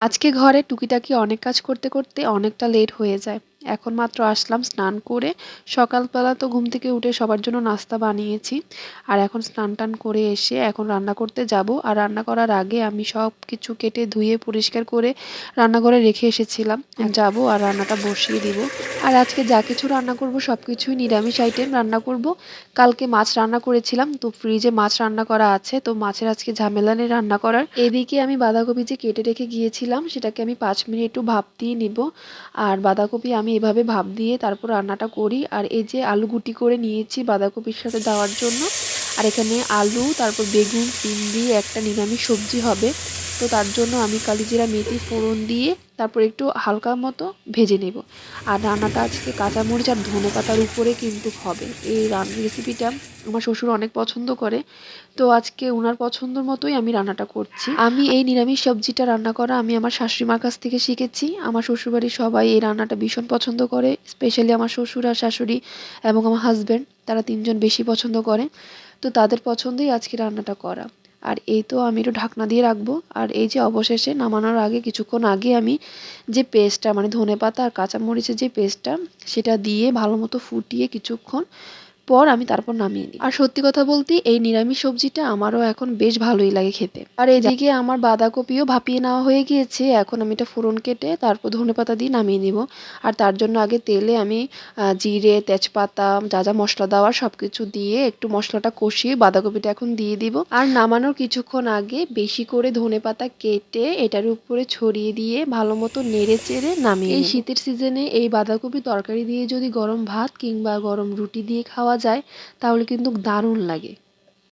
আজকে ঘরে টুকিটাকি অনেক কাজ করতে করতে অনেকটা লেট হয়ে যায়। এখন মাত্র আসলাম স্নান করে। সকালবেলা তো ঘুম থেকে উঠে সবার জন্য নাস্তা বানিয়েছি। আর এখন স্নান টান করে এসে এখন রান্না করতে যাব। আর রান্না করার আগে আমি সব কিছু কেটে ধুয়ে পরিষ্কার করে রান্নাঘরে রেখে এসেছিলাম। যাব আর রান্নাটা বসিয়ে দিব। আর আজকে যা কিছু রান্না করব সব কিছুই নিরামিষ আইটেম রান্না করব। কালকে মাছ রান্না করেছিলাম, তো ফ্রিজে মাছ রান্না করা আছে, তো মাছের আজকে ঝামেলা নেই রান্না করার। এদিকে আমি বাঁধাকপি যে কেটে রেখে গিয়েছিলাম সেটাকে আমি 5 মিনিট একটু ভাপ দিয়ে নিব। আর বাঁধাকপি আমি এভাবে ভাপ দিয়ে তারপর রান্নাটা করি। আর এই যে আলু গুটি করে নিয়েছি বাঁধাকপির সাথে দেওয়ার জন্য। আর এখানে আলু, তারপর বেগুন, সিম দিয়ে একটা নিরামিষ সবজি হবে। তো তার জন্য আমি কালিজিরা মেথি ফোড়ন দিয়ে তারপর একটু হালকা মতো ভেজে নেব। আর রান্নাটা আজকে কাঁচামরিচ আর ধনেপাতার উপরে কিন্তু হবে। এই রেসিপিটা আমার শ্বশুর অনেক পছন্দ করে, তো আজকে উনার পছন্দ মতোই আমি রান্নাটা করছি। আমি এই নিরামিষ সবজিটা রান্না করা আমি আমার শাশুড়ি মার কাছ থেকে শিখেছি। আমার শ্বশুরবাড়ির সবাই এই রান্নাটা ভীষণ পছন্দ করে, স্পেশালি আমার শ্বশুর আর শাশুড়ি এবং আমার হাজব্যান্ড, তারা তিনজন বেশি পছন্দ করে। তো তাদের পছন্দেই আজকে রান্নাটা করা। আর এই তো আমি একটু ঢাকনা দিয়ে রাখবো। আর এই যে অবশেষে নামানোর আগে কিছুক্ষণ আগে আমি যে পেস্টটা মানে ধনেপাতা আর কাঁচামরিচের যে পেস্টটা সেটা দিয়ে ভালো মতো ফুটিয়ে কিছুক্ষণ পর আমি তারপর নামিয়ে দিই। আর সত্যি কথা বলতে এই নিরামিষ সবজিটা আমারও এখন বেশ ভালোই লাগে খেতে। আর এদিকে আমার বাঁধাকপিও ভাপিয়ে নেওয়া হয়ে গিয়েছে। এখন আমি এটা ফোড়ন কেটে তারপর ধনেপাতা দিয়ে নামিয়ে নিব। আর তার জন্য আগে তেলে আমি জিরে, তেজপাতা, যা যা মশলা দেওয়ার সবকিছু দিয়ে একটু মশলাটা কষিয়ে বাঁধাকপিটা এখন দিয়ে দিব। আর নামানোর কিছুক্ষণ আগে বেশি করে ধনেপাতা কেটে এটার উপরে ছড়িয়ে দিয়ে ভালো মতো নেড়ে চেড়ে নামিয়ে এই শীতের সিজনে এই বাঁধাকপি তরকারি দিয়ে যদি গরম ভাত কিংবা গরম রুটি দিয়ে খাওয়া যায় তাহলে কিন্তু দারুণ লাগে।